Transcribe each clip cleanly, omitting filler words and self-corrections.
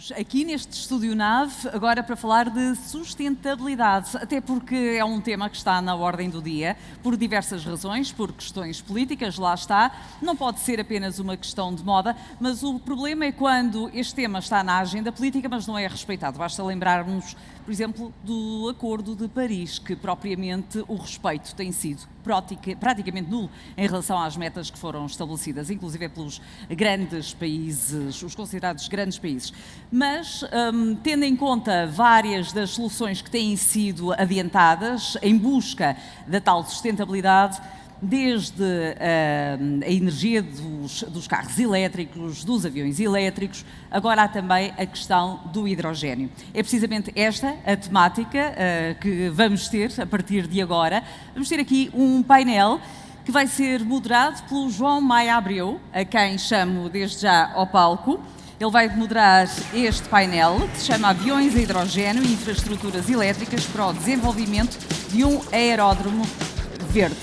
Estamos aqui neste estúdio nave agora para falar de sustentabilidade, até porque é um tema que está na ordem do dia, por diversas razões, por questões políticas, lá está, não pode ser apenas uma questão de moda, mas o problema é quando este tema está na agenda política, mas não é respeitado. Basta lembrarmos, por exemplo, do Acordo de Paris, que propriamente o respeito tem sido praticamente nulo em relação às metas que foram estabelecidas, inclusive pelos grandes países, os considerados grandes países. Mas, tendo em conta várias das soluções que têm sido adiantadas em busca da tal sustentabilidade, desde a energia dos carros elétricos, dos aviões elétricos, agora há também a questão do hidrogênio. É precisamente esta a temática que vamos ter a partir de agora. Vamos ter aqui um painel que vai ser moderado pelo João Maia Abreu, a quem chamo desde já ao palco. Ele vai moderar este painel que se chama Aviões a Hidrogênio e Infraestruturas Elétricas para o Desenvolvimento de um Aeródromo Verde.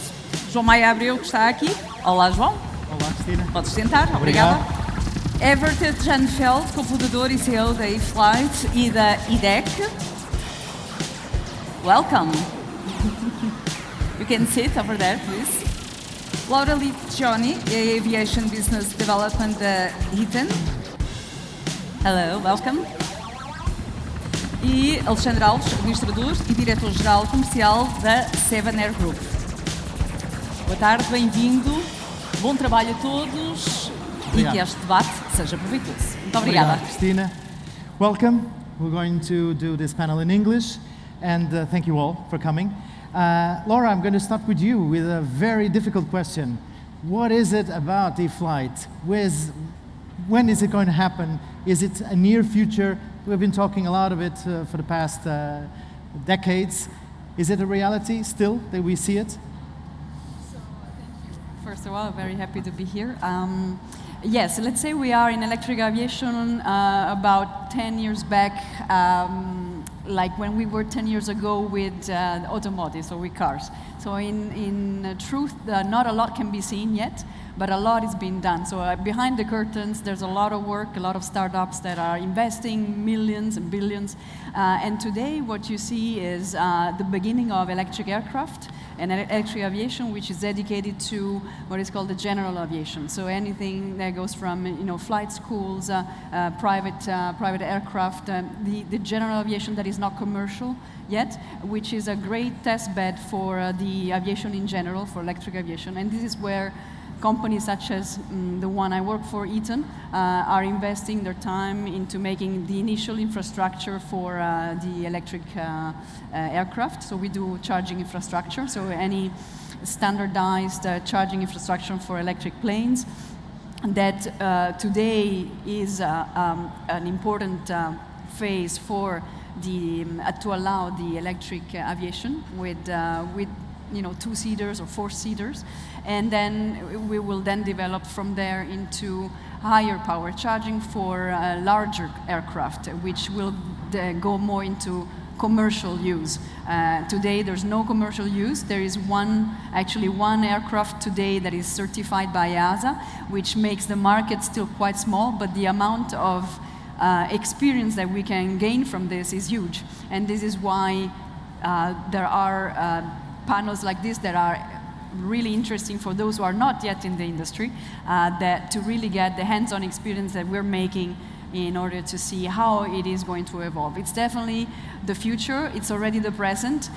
João Maia Abreu, que está aqui. Olá, João. Olá, Cristina. Podes sentar. Obrigada. Evert-jan Feld, cofundador e CEO da E-Flight e da IDEC. Welcome. You can sit over there, please. Leocini, E-Aviation Business Development da EATON. Hello, welcome. E Alexandre Alves, Administrador e Director-Geral Comercial da Sevenair Group. Boa tarde, bem-vindo, bom trabalho a todos. Obrigado. E que este debate seja proveitoso. Muito obrigada. Obrigado, Cristina. Welcome. We're going to do this panel in English, and thank you all for coming. Laura, I'm going to start with you with a very difficult question. What is it about E-Flight? When is it going to happen? Is it a near future? We've been talking a lot of it for the past decades. Is it a reality still that we see it? First of all, very happy to be here. Yes, let's say we are in electric aviation about 10 years back, like when we were 10 years ago with automotive, so with cars. So in truth, not a lot can be seen yet, but a lot is being done. So behind the curtains, there's a lot of work, a lot of startups that are investing millions and billions. And today, what you see is the beginning of electric aircraft and electric aviation, which is dedicated to what is called the general aviation. So anything that goes from flight schools, private aircraft, the general aviation that is not commercial yet, which is a great test bed for the aviation in general, for electric aviation. And this is where companies such as the one I work for, EATON, are investing their time into making the initial infrastructure for the electric aircraft. So we do charging infrastructure, so any standardized charging infrastructure for electric planes. That today is an important phase for to allow the electric aviation with two-seaters or four-seaters, and then we will then develop from there into higher power charging for larger aircraft, which will go more into commercial use. Today there's no commercial use. There is one aircraft today that is certified by EASA, which makes the market still quite small, but the amount of experience that we can gain from this is huge. And this is why there are panels like this that are really interesting for those who are not yet in the industry, that to really get the hands-on experience that we're making in order to see how it is going to evolve. It's definitely the future. It's already the present.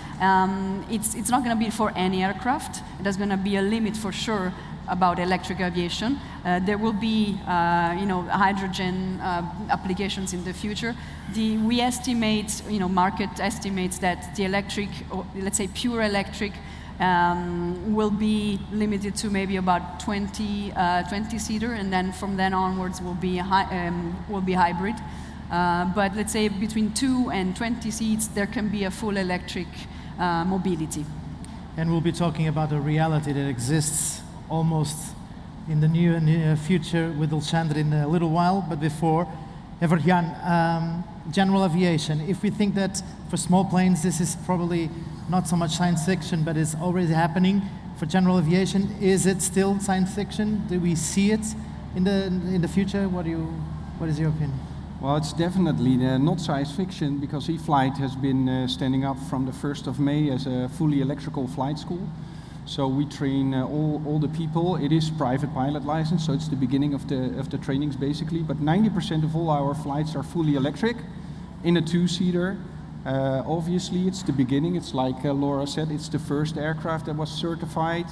It's not going to be for any aircraft. There's going to be a limit for sure about electric aviation. There will be, hydrogen applications in the future. We estimate, market estimates that the electric, or let's say pure electric, will be limited to maybe about 20-seater, and then from then onwards will be hybrid. But let's say between 2 and 20 seats, there can be a full electric mobility. And we'll be talking about a reality that exists almost in the near future with Alexandre in a little while, but before, Evert-jan, general aviation. If we think that for small planes this is probably not so much science fiction, but it's already happening, for general aviation, is it still science fiction? Do we see it in the future? What is your opinion? Well, it's definitely not science fiction, because E-Flight has been standing up from the 1st of May as a fully electrical flight school. So we train all the people. It is private pilot license, so it's the beginning of the trainings basically. But 90% of all our flights are fully electric in a two-seater. Obviously, it's the beginning. It's like Laura said, it's the first aircraft that was certified.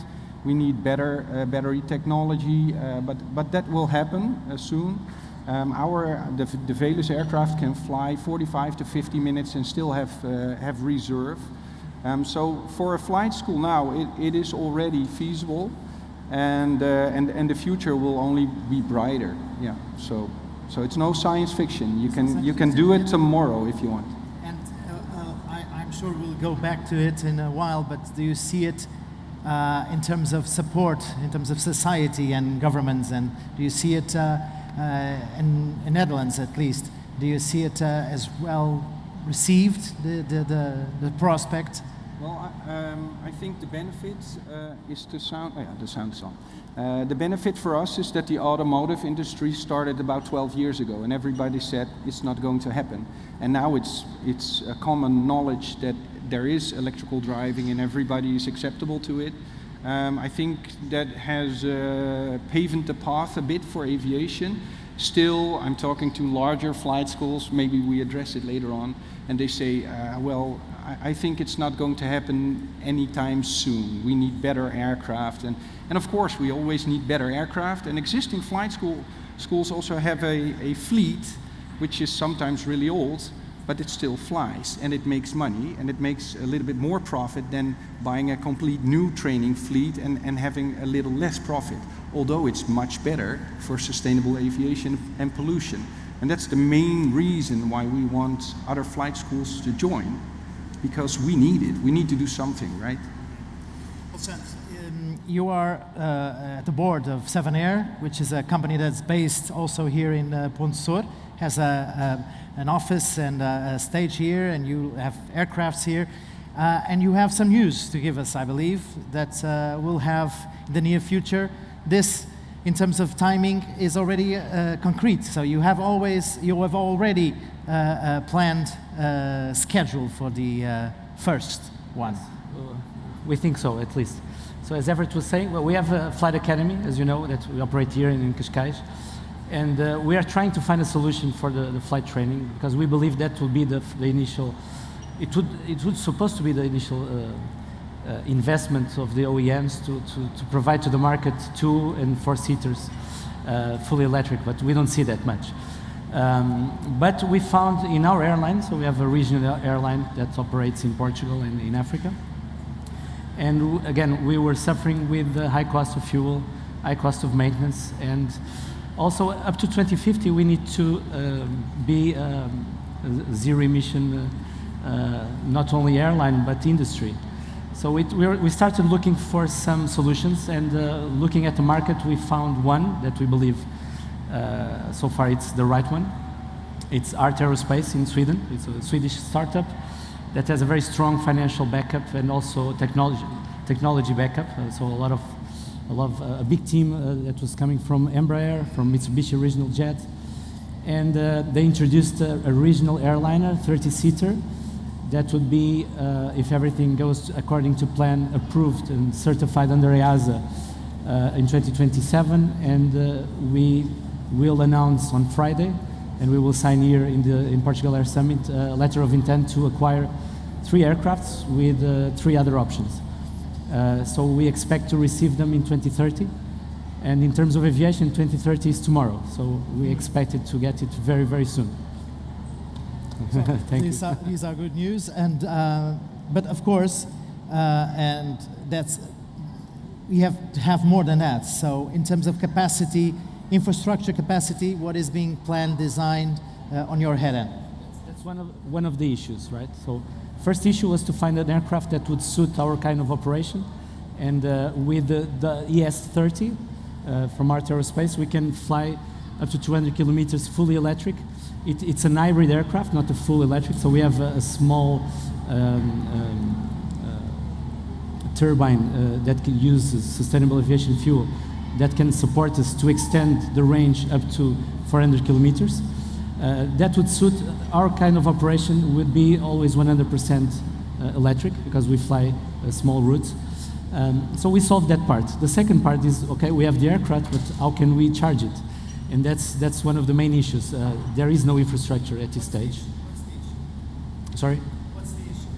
We need better battery technology, but that will happen soon. The Velis aircraft can fly 45 to 50 minutes and still have reserve. So for a flight school now, it is already feasible, and the future will only be brighter. Yeah. So it's no science fiction. You can do it tomorrow if you want. And I'm sure we'll go back to it in a while. But do you see it in terms of support, in terms of society and governments, and do you see it in Netherlands at least? Do you see it as well received, the prospect? Well, I think the benefit is the sound. Oh yeah, the sound is on. The benefit for us is that the automotive industry started about 12 years ago, and everybody said it's not going to happen. And now it's a common knowledge that there is electrical driving, and everybody is acceptable to it. I think that has paved the path a bit for aviation. Still, I'm talking to larger flight schools, maybe we address it later on, and they say, well, I think it's not going to happen anytime soon. We need better aircraft, and of course we always need better aircraft, and existing flight schools also have a fleet which is sometimes really old, but it still flies, and it makes money, and it makes a little bit more profit than buying a complete new training fleet and having a little less profit, although it's much better for sustainable aviation and pollution. And that's the main reason why we want other flight schools to join, because we need it. We need to do something, right? You are at the board of Sevenair, which is a company that's based also here in Ponsor, has an office and a stage here, and you have aircrafts here. And you have some news to give us, I believe, that we'll have in the near future. This, in terms of timing, is already concrete. So you have already planned schedule for the first one. We think so, at least. So as Evert was saying, well, we have a flight academy, as you know, that we operate here in Cascais. And we are trying to find a solution for the flight training, because we believe that will be the initial, it would supposed to be the initial investment of the OEMs to provide to the market 2- and 4-seaters fully electric, but we don't see that much. But we found in our airline, so we have a regional airline that operates in Portugal and in Africa. And again, we were suffering with the high cost of fuel, high cost of maintenance, and also up to 2050 we need to be a zero emission, not only airline but industry. So we started looking for some solutions, and looking at the market we found one that we believe so far it's the right one. It's Art Aerospace in Sweden. It's a Swedish startup that has a very strong financial backup and also technology backup. So a big team that was coming from Embraer, from Mitsubishi Regional Jet, and they introduced a regional airliner, 30-seater, that would be, if everything goes according to plan, approved and certified under EASA in 2027, and we will announce on Friday, and we will sign here in Portugal Air Summit a letter of intent to acquire 3 aircrafts with 3 other options. So we expect to receive them in 2030, and in terms of aviation, 2030 is tomorrow, so we expect it to get it very, very soon. So Thank these you. these are good news, and but of course, and we have to have more than that. So in terms of capacity, infrastructure capacity, what is being planned, designed on your head end? That's one of the issues, right? So first issue was to find an aircraft that would suit our kind of operation, and with the ES-30 from Art Aerospace, we can fly up to 200 kilometers fully electric. It's an hybrid aircraft, not a full electric, so we have a small turbine that can use sustainable aviation fuel that can support us to extend the range up to 400 kilometers. That would suit our kind of operation. Would be always 100% electric because we fly small routes. So we solved that part. The second part is, okay, we have the aircraft, but how can we charge it? And that's one of the main issues. There is no infrastructure at this stage. Sorry? What's the issue?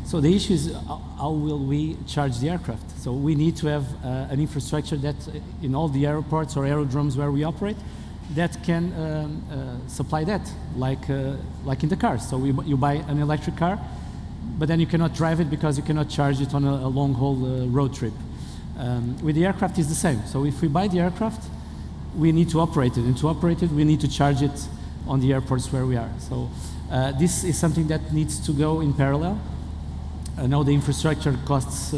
So the issue is how will we charge the aircraft? So we need to have an infrastructure that in all the airports or aerodromes where we operate that can supply that, like in the cars. So you buy an electric car, but then you cannot drive it because you cannot charge it on a long-haul road trip. With the aircraft, it's the same. So if we buy the aircraft, we need to operate it, and to operate it, we need to charge it on the airports where we are. So this is something that needs to go in parallel. Now the infrastructure costs,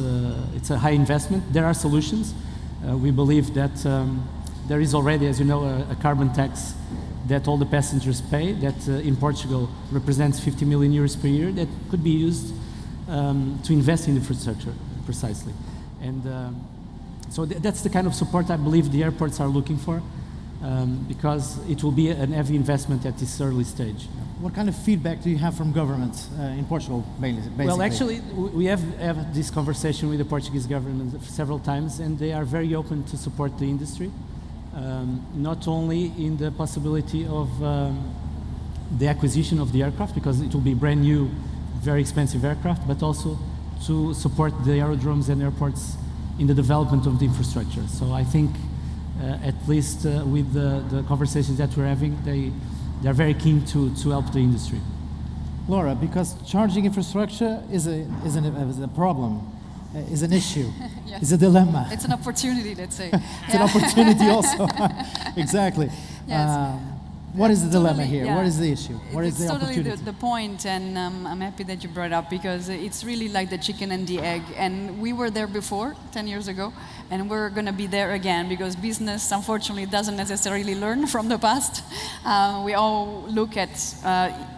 it's a high investment. There are solutions. We believe that there is already, as you know, a carbon tax that all the passengers pay, that in Portugal represents 50 million euros per year, that could be used to invest in infrastructure, precisely. And so that's the kind of support I believe the airports are looking for, because it will be an heavy investment at this early stage. What kind of feedback do you have from governments in Portugal, basically? Well, actually, we have this conversation with the Portuguese government several times, and they are very open to support the industry. Not only in the possibility of the acquisition of the aircraft, because it will be brand new, very expensive aircraft, but also to support the aerodromes and airports in the development of the infrastructure. So I think, at least with the conversations that we're having, they're very keen to help the industry. Laura, because charging infrastructure is a problem, is an issue, Yes. is a dilemma. It's an opportunity, let's say. It's an opportunity also. Exactly. Yes. What is the dilemma Totally, here? yeah. What is the issue? What is It's the totally opportunity? the point, and I'm happy that you brought it up, because it's really like the chicken and the egg. And we were there before, 10 years ago, and we're going to be there again, because business, unfortunately, doesn't necessarily learn from the past. We all look at,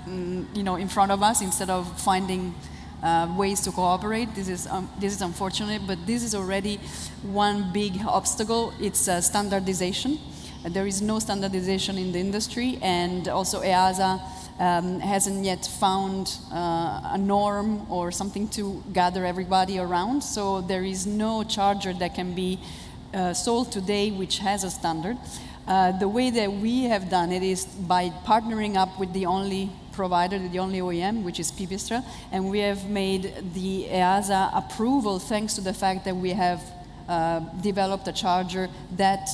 in front of us instead of finding ways to cooperate. This is unfortunate, but this is already one big obstacle. It's standardization. There is no standardization in the industry, and also EASA hasn't yet found a norm or something to gather everybody around. So there is no charger that can be sold today which has a standard. The way that we have done it is by partnering up with the only provider, the only OEM, which is Pipistrel, and we have made the EASA approval thanks to the fact that we have developed a charger that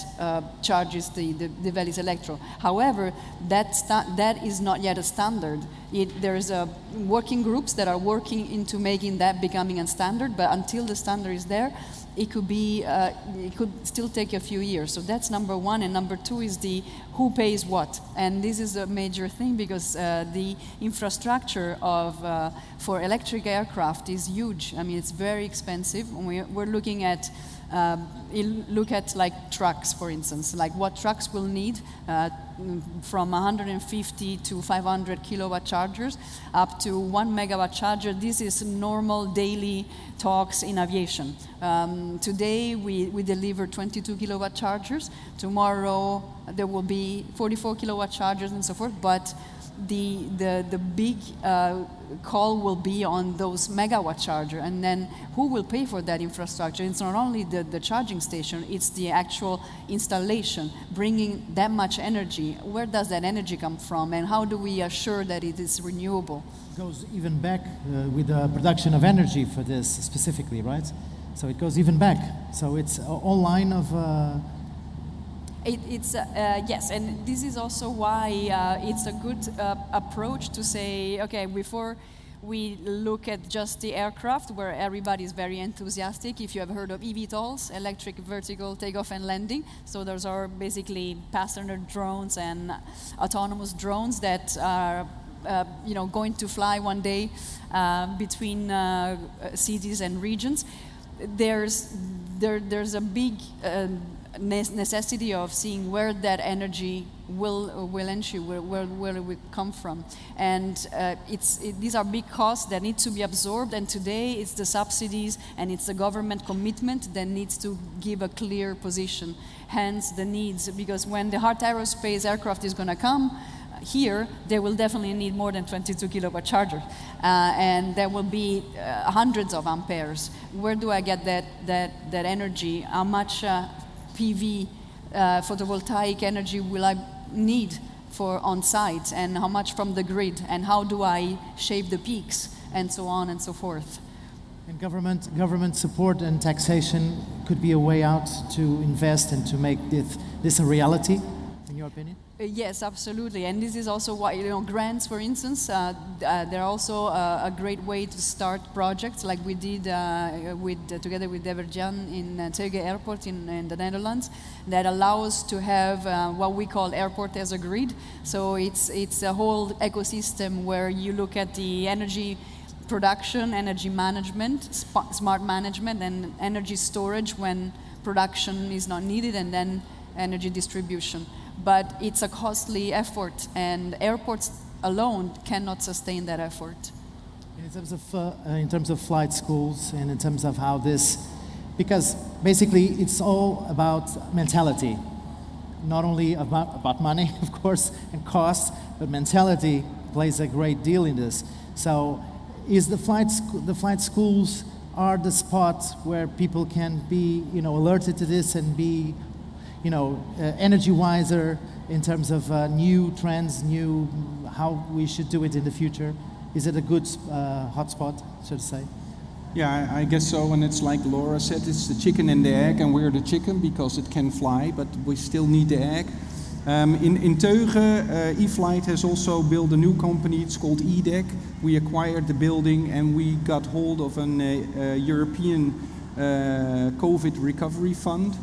charges the Velis Electro. However, that is not yet a standard. There's working groups that are working into making that becoming a standard, but until the standard is there, it could still take a few years. So that's number one, and number two is the who pays what. And this is a major thing, because the infrastructure for electric aircraft is huge. I mean, it's very expensive. We're looking at look at like trucks, for instance, like what trucks will need from 150 to 500 kilowatt chargers up to 1 megawatt charger. This is normal daily talks in aviation. Today we deliver 22 kilowatt chargers. Tomorrow there will be 44 kilowatt chargers and so forth, but the big call will be on those megawatt charger, and then who will pay for that infrastructure? It's not only the charging station, it's the actual installation, bringing that much energy. Where does that energy come from, and how do we assure that it is renewable? It goes even back with the production of energy for this specifically, right? So it goes even back. So it's all line of... Yes, and this is also why it's a good approach to say, okay, before we look at just the aircraft, where everybody is very enthusiastic. If you have heard of eVTOLs, electric vertical takeoff and landing, so those are basically passenger drones and autonomous drones that are going to fly one day between cities and regions. There's a big necessity of seeing where that energy will ensue, where it will come from, and these are big costs that need to be absorbed. And today it's the subsidies and it's the government commitment that needs to give a clear position. Hence the needs, because when the hard aerospace aircraft is going to come, here, they will definitely need more than 22 kilowatt charger, and there will be hundreds of amperes. Where do I get that energy? How much PV photovoltaic energy will I need for on site, and how much from the grid, and how do I shape the peaks, and so on and so forth. And government support and taxation could be a way out to invest and to make this a reality, in your opinion? Yes, absolutely, and this is also why, grants, for instance, they're also a great way to start projects, like we did together with Evert-jan in Teuge Airport in the Netherlands, that allow us to have what we call airport as a grid. So it's a whole ecosystem where you look at the energy production, energy management, smart management, and energy storage when production is not needed, and then energy distribution. But it's a costly effort, and airports alone cannot sustain that effort. In terms of flight schools, and in terms of how this, because basically it's all about mentality, not only about money, of course, and costs, but mentality plays a great deal in this. So, is the flight schools are the spot where people can be, alerted to this and be, energy wiser in terms of new trends, how we should do it in the future? Is it a good hotspot, so to say? Yeah, I guess so. And it's like Laura said, it's the chicken and the egg, and we're the chicken because it can fly, but we still need the egg. In Teuge, E-Flight has also built a new company. It's called EDEC. We acquired the building, and we got hold of an European COVID recovery fund.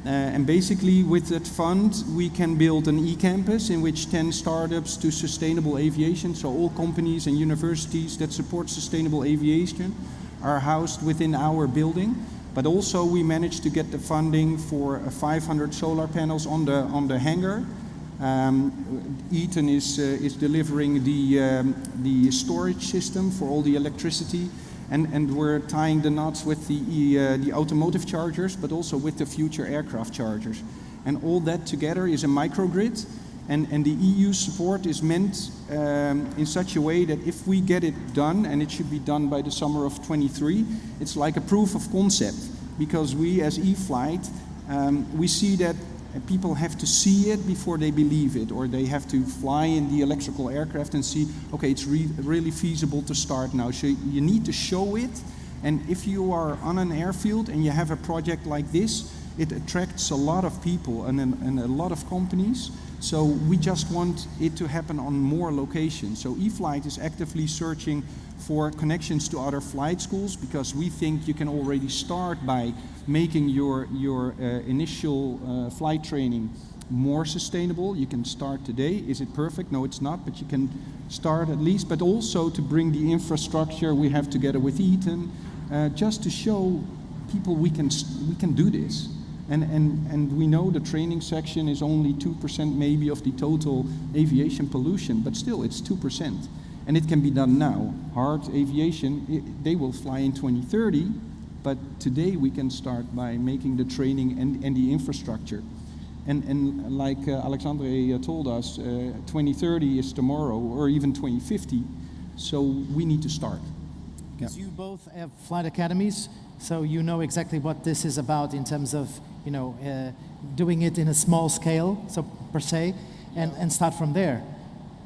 And basically with that fund we can build an e-campus in which 10 startups do sustainable aviation, so all companies and universities that support sustainable aviation are housed within our building. But also we managed to get the funding for 500 solar panels on the hangar. EATON is delivering the storage system for all the electricity. And we're tying the knots with the automotive chargers, but also with the future aircraft chargers. And all that together is a microgrid. And the EU support is meant in such a way that if we get it done, and it should be done by the summer of 23, it's like a proof of concept. Because we as E-Flight, we see that people have to see it before they believe it, or they have to fly in the electrical aircraft and see, okay, it's really feasible to start now. So you need to show it, and if you are on an airfield and you have a project like this, it attracts a lot of people and a lot of companies. So we just want it to happen on more locations. So E-Flight is actively searching for connections to other flight schools, because we think you can already start by making your initial flight training more sustainable. You can start today. Is it perfect? No, it's not, but you can start at least. But also to bring the infrastructure we have together with EATON, just to show people we can do this. And we know the training section is only 2% maybe of the total aviation pollution, but still it's 2%. And it can be done now. Hard aviation, they will fly in 2030, but today we can start by making the training and the infrastructure. And like Alexandre told us, 2030 is tomorrow, or even 2050, so we need to start. Because you both have flight academies, so you know exactly what this is about in terms of, doing it in a small scale, so per se, and start from there.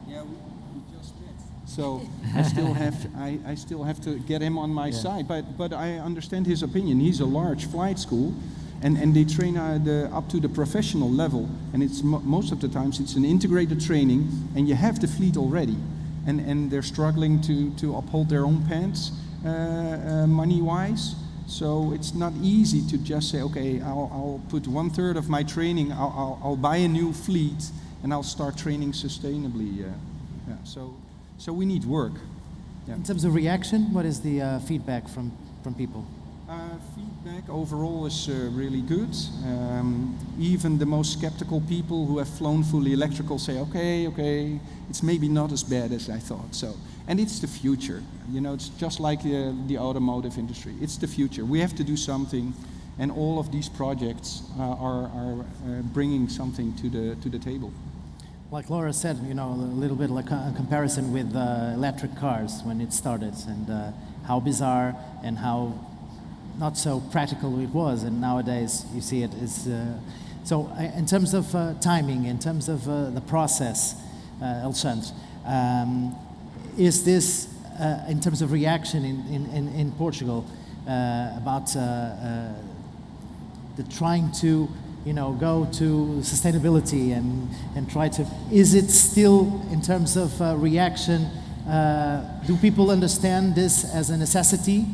Yeah, we just met. So I still have to get him on my side, but I understand his opinion. He's a large flight school, and they train up to the professional level, and it's most of the times it's an integrated training, and you have the fleet already, and they're struggling to uphold their own pants money-wise. So it's not easy to just say, okay, I'll put 1/3 of my training, I'll buy a new fleet, and I'll start training sustainably. So we need work. Yeah. In terms of reaction, what is the feedback from people? Feedback overall is really good. Even the most skeptical people who have flown fully electrical say, okay, it's maybe not as bad as I thought. So, and it's the future. It's just like the automotive industry. It's the future. We have to do something, and all of these projects are bringing something to the table. Like Laura said, you know, a little bit like a comparison with electric cars when it started, and how bizarre and how not so practical it was, and nowadays you see it is. So in terms of timing, in terms of the process, Alexandre, is this, in terms of reaction in Portugal, about the trying to, you know, go to sustainability and try to, is it still in terms of reaction, do people understand this as a necessity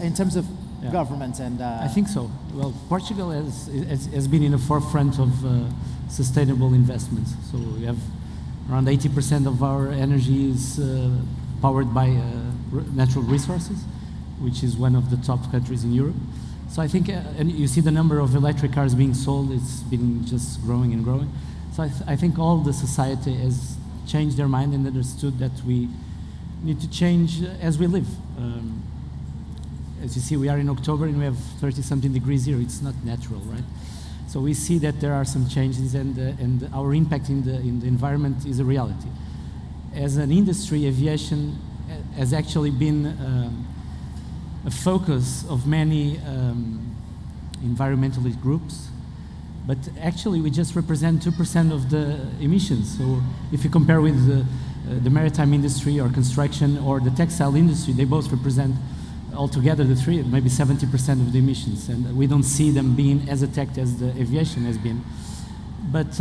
in terms of government and... I think so. Well, Portugal has been in the forefront of sustainable investments. So we have around 80% of our energy is powered by natural resources, which is one of the top countries in Europe. So I think, and you see the number of electric cars being sold, it's been just growing and growing. So I think all the society has changed their mind and understood that we need to change as we live. As you see, we are in October and we have 30-something degrees here. It's not natural, right? So we see that there are some changes, and our impact in the environment is a reality. As an industry, aviation has actually been a focus of many environmentalist groups, but actually we just represent 2% of the emissions. So if you compare with the maritime industry or construction or the textile industry, they both represent altogether the three, maybe 70% of the emissions, and we don't see them being as attacked as the aviation has been. But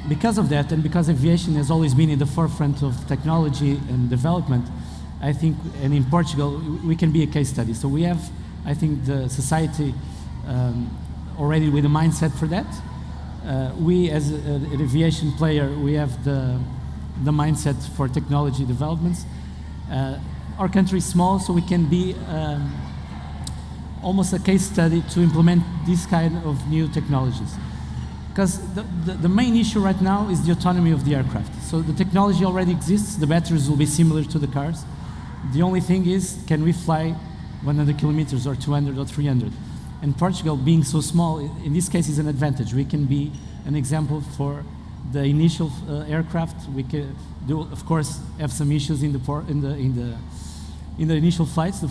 because of that, and because aviation has always been in the forefront of technology and development, I think, and in Portugal, we can be a case study. So we have, I think, the society already with a mindset for that. We, as an aviation player, we have the mindset for technology developments. Our country is small, so we can be almost a case study to implement this kind of new technologies. Because the main issue right now is the autonomy of the aircraft. So the technology already exists, the batteries will be similar to the cars. The only thing is, can we fly 100 kilometers or 200 or 300? And Portugal, being so small, in this case is an advantage. We can be an example for the initial aircraft. We can do, of course, have some issues in the initial flights.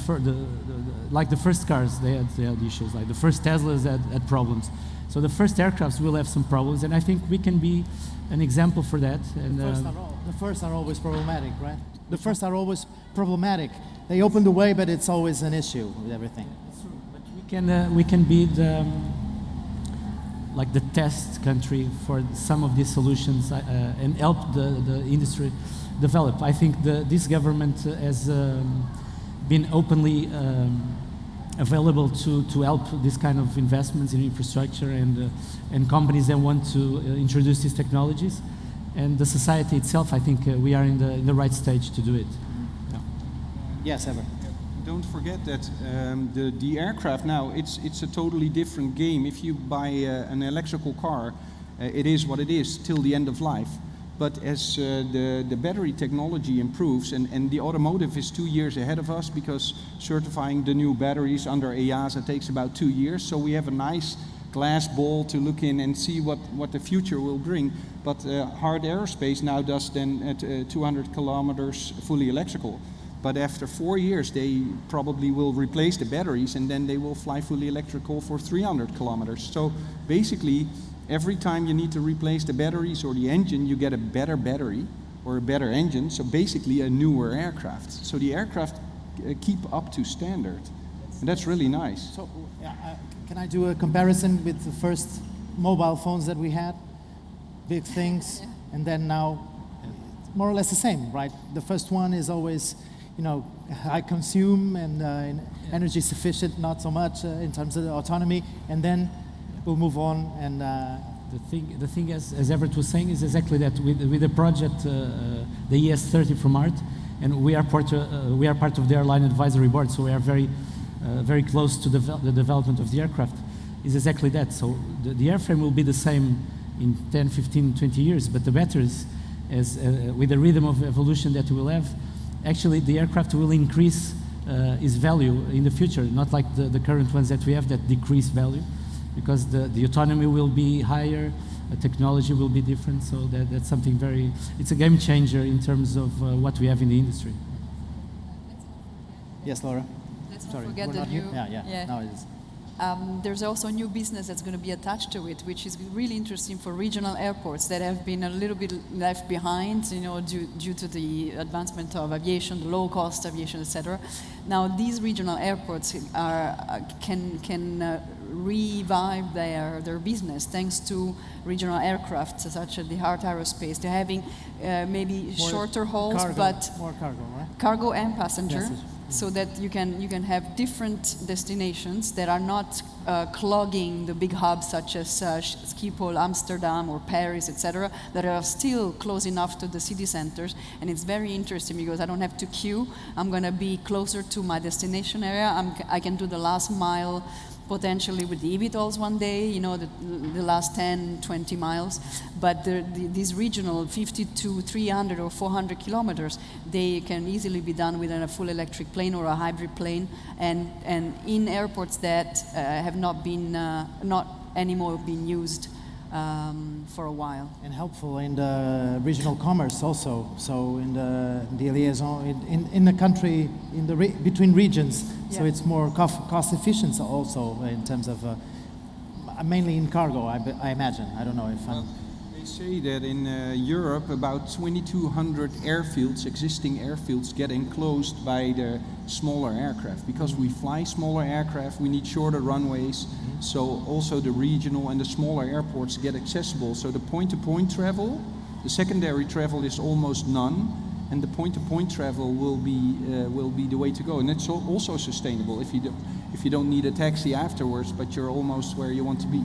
Like the first cars, they had issues. Like the first Teslas had problems. So the first aircrafts will have some problems, and I think we can be an example for that. And the first are always problematic, right? The first are always problematic. They open the way, but it's always an issue with everything. But we can be like the test country for some of these solutions and help the industry develop. I think this government has been openly available to help this kind of investments in infrastructure and companies that want to introduce these technologies. And the society itself, I think we are in the right stage to do it. Yeah. Yes, Evert. Don't forget that the aircraft now, it's a totally different game. If you buy an electrical car, it is what it is till the end of life. But as the battery technology improves, and the automotive is 2 years ahead of us, because certifying the new batteries under EASA takes about 2 years. So we have a nice glass ball to look in and see what the future will bring. But hard aerospace now does then at 200 kilometers fully electrical. But after 4 years, they probably will replace the batteries, and then they will fly fully electrical for 300 kilometers. So basically, every time you need to replace the batteries or the engine, you get a better battery or a better engine, so basically a newer aircraft. So the aircraft keep up to standard, and that's really nice. So can I do a comparison with the first mobile phones that we had? Big things, and then now more or less the same, right? The first one is always, you know, high consume and energy sufficient, not so much in terms of the autonomy, and then we'll move on. And the thing as Evert was saying, is exactly that. With the project, the ES30 from ART, and we are part of the airline advisory board, so we are very close to the development of the aircraft. Is exactly that. So the airframe will be the same in 10, 15, 20 years, but the batteries, with the rhythm of evolution that we will have, actually the aircraft will increase its value in the future, not like the current ones that we have that decrease value, because the autonomy will be higher, technology will be different. So that's something it's a game changer in terms of what we have in the industry. Yes, Laura. Let's not Sorry, forget we're that not here? Yeah. Now it is. There's also a new business that's going to be attached to it, which is really interesting for regional airports that have been a little bit left behind, due to the advancement of aviation, the low-cost aviation, etc. Now, these regional airports can revive their business thanks to regional aircraft such as the Heart Aerospace. They're having maybe shorter hauls, but more cargo, right? cargo and passenger. Yes. So that you can have different destinations that are not clogging the big hubs such as Schiphol, Amsterdam, or Paris, etc., that are still close enough to the city centers. And it's very interesting because I don't have to queue. I'm going to be closer to my destination area. I can do the last mile potentially with the eVTOLs one day, the last 10, 20 miles. But these regional 50 to 300 or 400 kilometers, they can easily be done with a full electric plane or a hybrid plane, and in airports that have not anymore been used for a while. And helpful in the regional commerce also. So in the liaison in the country, between regions. Yeah. So it's more cost efficient also in terms of mainly in cargo. I imagine. I don't know if I'm. They say that in Europe about 2,200 existing airfields, get enclosed by the smaller aircraft. Because we fly smaller aircraft, we need shorter runways. So also the regional and the smaller airports get accessible. So the point-to-point travel, the secondary travel is almost none, and the point-to-point travel will be the way to go. And it's also sustainable if you don't need a taxi afterwards, but you're almost where you want to be.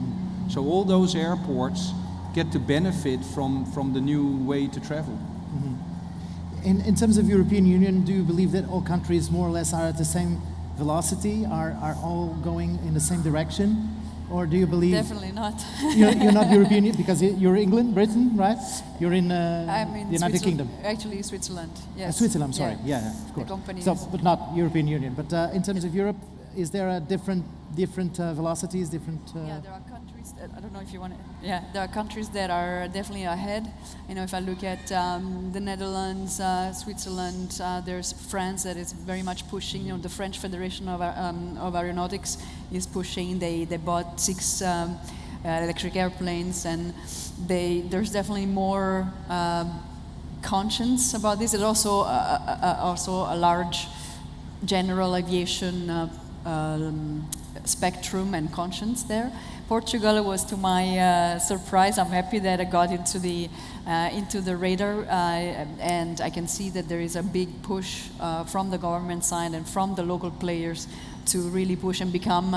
So all those airports get to benefit from the new way to travel. Mm-hmm. In terms of European Union, do you believe that all countries more or less are at the same velocity, are all going in the same direction? Or do you believe... Definitely not. you're not European Union, because you're England, Britain, right? You're in the United Kingdom. Actually, Switzerland, yes. Switzerland, sorry, yeah of course. The company but not European Union. But in terms of Europe, is there a different velocities, different... Yeah, there are countries, I don't know if you want to... Yeah, there are countries that are definitely ahead. If I look at the Netherlands, Switzerland, there's France that is very much pushing. The French Federation of Aeronautics is pushing. They bought 6 electric airplanes, and there's definitely more conscience about this. There's also a large general aviation spectrum and conscience there. Portugal was, to my surprise, I'm happy that I got into the radar, and I can see that there is a big push from the government side and from the local players to really push and become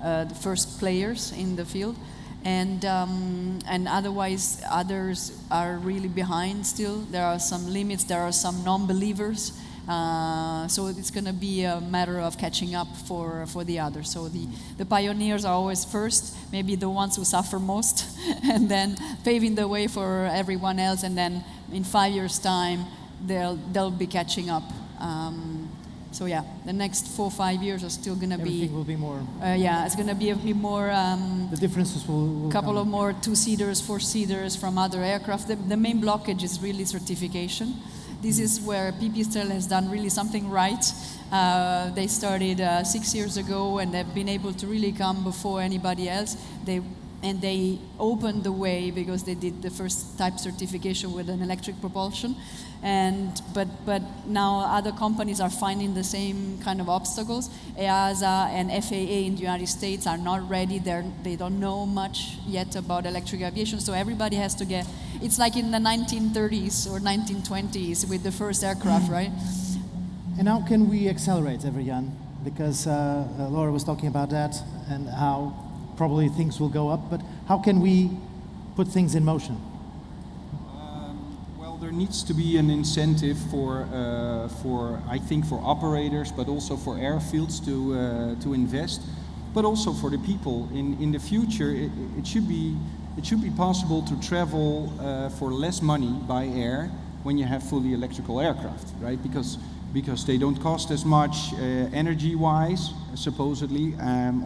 the first players in the field. And otherwise, others are really behind still. There are some limits, there are some non-believers. So it's going to be a matter of catching up for the others. So the pioneers are always first, maybe the ones who suffer most, and then paving the way for everyone else. And then in 5 years' time, they'll be catching up. So yeah, the next 4 or 5 years are still going to be. Everything will be more. It's going to be a bit more. The differences will couple come. of more 2-seaters, 4-seaters from other aircraft. The main blockage is really certification. This is where Pipistrel has done really something right. They started 6 years ago, and they've been able to really come before anybody else. They opened the way because they did the first type certification with an electric propulsion. But now other companies are finding the same kind of obstacles. EASA and FAA in the United States are not ready. They don't know much yet about electric aviation. So everybody has to get. It's like in the 1930s or 1920s with the first aircraft, right? And how can we accelerate, Evert-jan? Because Laura was talking about that and how probably things will go up. But how can we put things in motion? Well, there needs to be an incentive for I think for operators, but also for airfields to invest, but also for the people. In the future, it should be possible to travel for less money by air when you have fully electrical aircraft, right? Because they don't cost as much energy-wise, supposedly.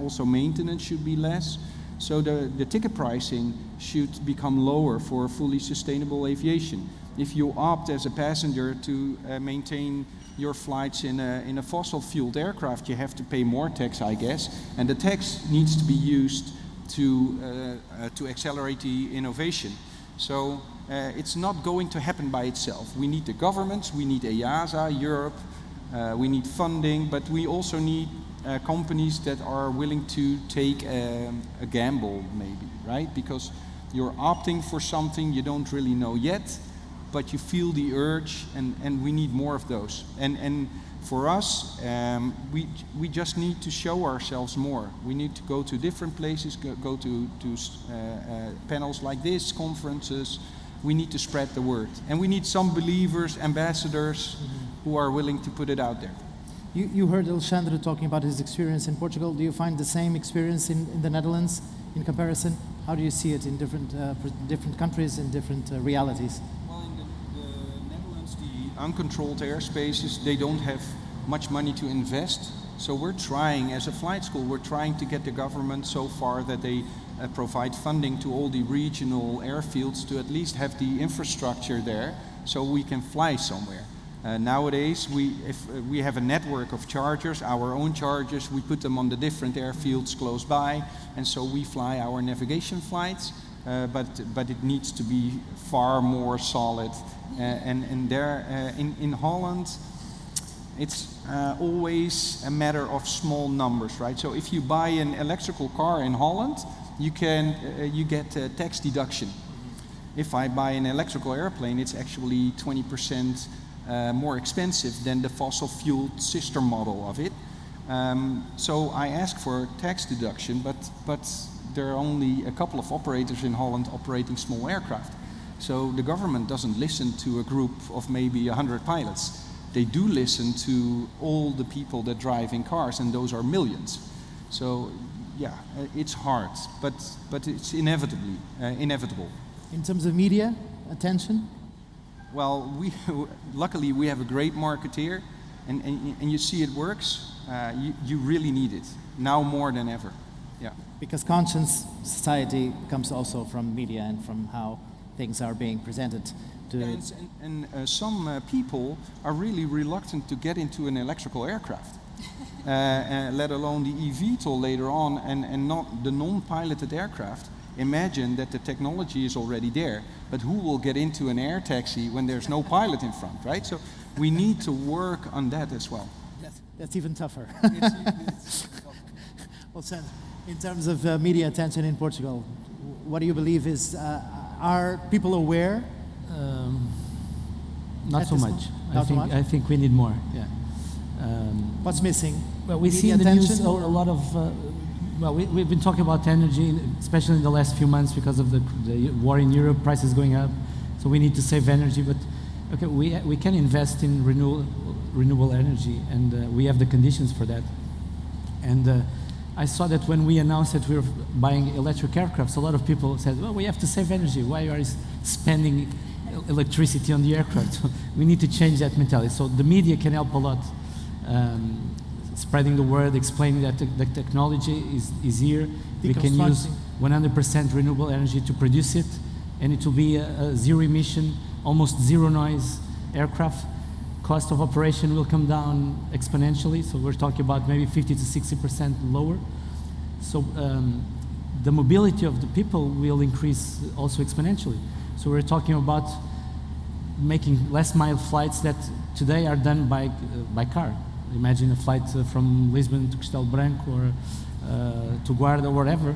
Also, maintenance should be less. So the ticket pricing should become lower for fully sustainable aviation. If you opt as a passenger to maintain your flights in a fossil-fueled aircraft, you have to pay more tax, I guess, and the tax needs to be used to accelerate the innovation. So it's not going to happen by itself. We need the governments, we need EASA, Europe, we need funding, but we also need companies that are willing to take a gamble, maybe, right? Because you're opting for something you don't really know yet, but you feel the urge, and we need more of those. And for us, we just need to show ourselves more. We need to go to different places, go to panels like this, conferences. We need to spread the word. And we need some believers, ambassadors, who are willing to put it out there. You heard Alexandre talking about his experience in Portugal. Do you find the same experience in the Netherlands in comparison? How do you see it in different countries, in different realities? Well, in the Netherlands, the uncontrolled airspaces, they don't have much money to invest. So we're trying, as a flight school, we're trying to get the government so far that they provide funding to all the regional airfields to at least have the infrastructure there so we can fly somewhere. Nowadays, if we have a network of chargers, our own chargers, we put them on the different airfields close by, and so we fly our navigation flights, but it needs to be far more solid. And there, in Holland, it's always a matter of small numbers, right? So if you buy an electrical car in Holland, you get a tax deduction. If I buy an electrical airplane, it's actually 20% more expensive than the fossil-fueled sister model of it. So I ask for a tax deduction, but there are only a couple of operators in Holland operating small aircraft. So the government doesn't listen to a group of maybe 100 pilots. They do listen to all the people that drive in cars, and those are millions. So yeah, it's hard, but it's inevitable. In terms of media attention? Well, luckily we have a great marketeer, and you see it works. You really need it, now more than ever. Yeah. Because conscious society comes also from media and from how things are being presented to... And some people are really reluctant to get into an electrical aircraft, let alone the eVTOL later on, and not the non-piloted aircraft. Imagine that the technology is already there, but who will get into an air taxi when there's no pilot in front, right? So we need to work on that as well. That's even tougher. It's tougher. Well, Sam, in terms of media attention in Portugal, what do you believe is, are people aware? Not so much. I think we need more, yeah. What's missing? Well, we see in the news a lot of... well, we've been talking about energy, especially in the last few months because of the war in Europe, prices going up. So we need to save energy, but okay, we can invest in renewable energy, and we have the conditions for that. And I saw that when we announced that we were buying electric aircrafts, a lot of people said, well, we have to save energy. Why are you spending electricity on the aircraft? We need to change that mentality. So the media can help a lot. Spreading the word, explaining that the technology is here. We can use 100% renewable energy to produce it, and it will be a zero emission, almost zero noise aircraft. Cost of operation will come down exponentially, so we're talking about maybe 50 to 60% lower. So the mobility of the people will increase also exponentially. So we're talking about making less mile flights that today are done by car. Imagine a flight from Lisbon to Castelo Branco or to Guarda or whatever,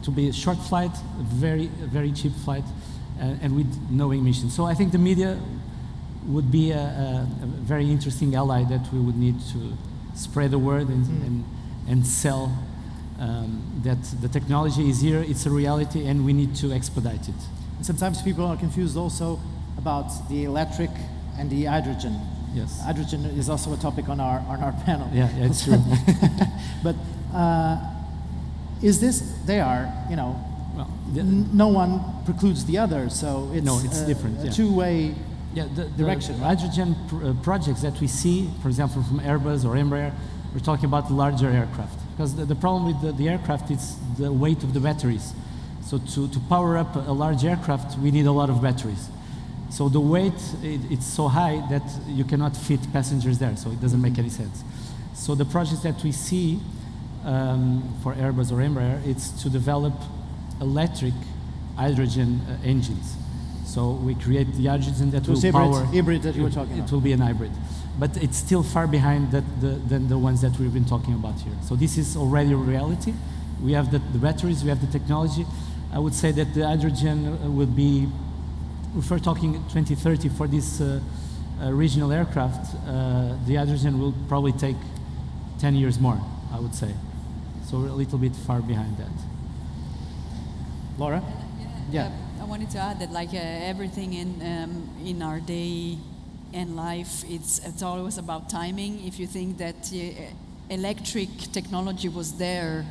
to be a short flight, a very cheap flight, and with no emissions. So I think the media would be a very interesting ally that we would need to spread the word and sell that the technology is here, it's a reality, and we need to expedite it. And sometimes people are confused also about the electric and the hydrogen. Yes. Hydrogen is also a topic on our panel. Yeah, it's true. But is this? They are, you know. Well, no one precludes the other, so it's different. A two-way direction. The hydrogen projects that we see, for example, from Airbus or Embraer, we're talking about larger aircraft. because the problem with the aircraft is the weight of the batteries. So to power up a large aircraft, we need a lot of batteries. So the weight, it's so high that you cannot fit passengers there, so it doesn't make any sense. So the projects that we see for Airbus or Embraer, it's to develop electric hydrogen engines. So we create the hydrogen that will power... hybrid that you were talking about. It will be an hybrid. But it's still far behind than the ones that we've been talking about here. So this is already a reality. We have the batteries, we have the technology. I would say that the hydrogen will be, if we're talking 2030 for this regional aircraft, the hydrogen will probably take 10 years more, I would say. So we're a little bit far behind that. Laura? Yeah. I wanted to add that, like everything in our day and life, it's always about timing. If you think that electric technology was there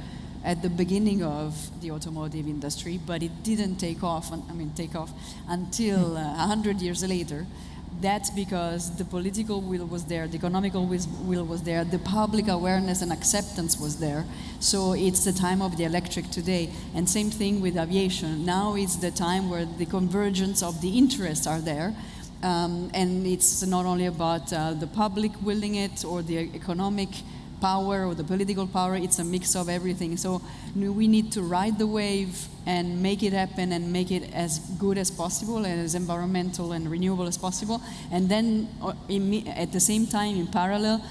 at the beginning of the automotive industry, but it didn't take off until 100 years later. That's because the political will was there, the economical will was there, the public awareness and acceptance was there. So it's the time of the electric today. And same thing with aviation. Now it's the time where the convergence of the interests are there. And it's not only about the public willing it or the economic power or the political power, it's a mix of everything. So we need to ride the wave and make it happen and make it as good as possible and as environmental and renewable as possible. And then at the same time, in parallel,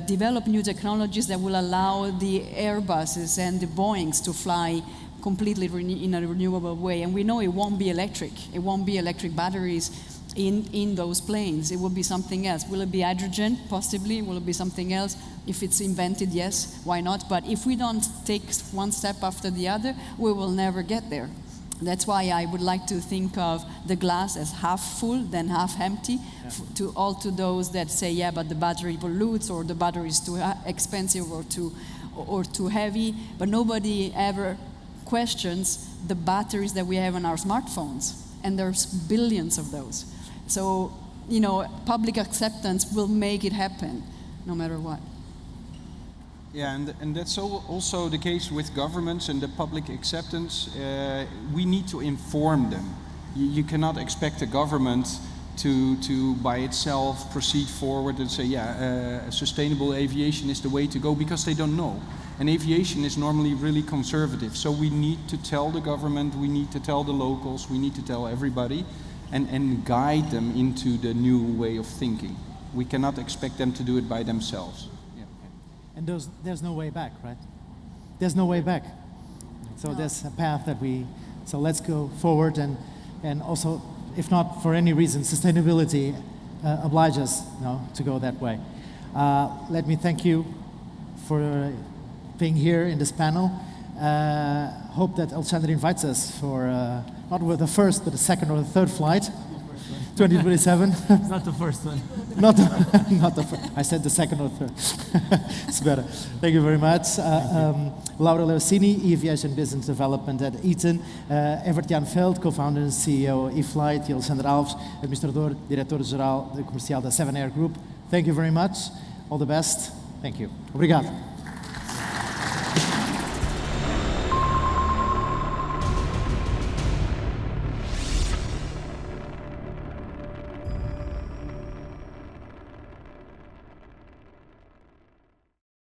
develop new technologies that will allow the Airbuses and the Boeings to fly completely in a renewable way. And we know it won't be electric. It won't be electric batteries in those planes. It will be something else. Will it be hydrogen? Possibly. Will it be something else? If it's invented, yes, why not? But if we don't take one step after the other, we will never get there. That's why I would like to think of the glass as half full, then half empty, to those that say, yeah, but the battery pollutes, or the battery is too expensive or too heavy. But nobody ever questions the batteries that we have on our smartphones, and there's billions of those. So, public acceptance will make it happen, no matter what. Yeah, and that's also the case with governments and the public acceptance. We need to inform them. You cannot expect a government to by itself proceed forward and say, sustainable aviation is the way to go, because they don't know. And aviation is normally really conservative. So we need to tell the government, we need to tell the locals, we need to tell everybody and guide them into the new way of thinking. We cannot expect them to do it by themselves. And there's no way back, right? There's no way back. So there's a path so let's go forward, and also, if not for any reason, sustainability obliges to go that way. Let me thank you for being here in this panel. Hope that Alexandre invites us for not with the first, but the second or the third flight, 2027. It's not the first one. Not the first. I said the second or third. It's better. Thank you very much. Laura Leocini, E-Aviation Business Development at EATON. Evert-jan Feld, co-founder and CEO of eFlight. Alexandre Alves, Administrador, Director-Geral, Comercial da Sevenair Group. Thank you very much. All the best. Thank you. Obrigado.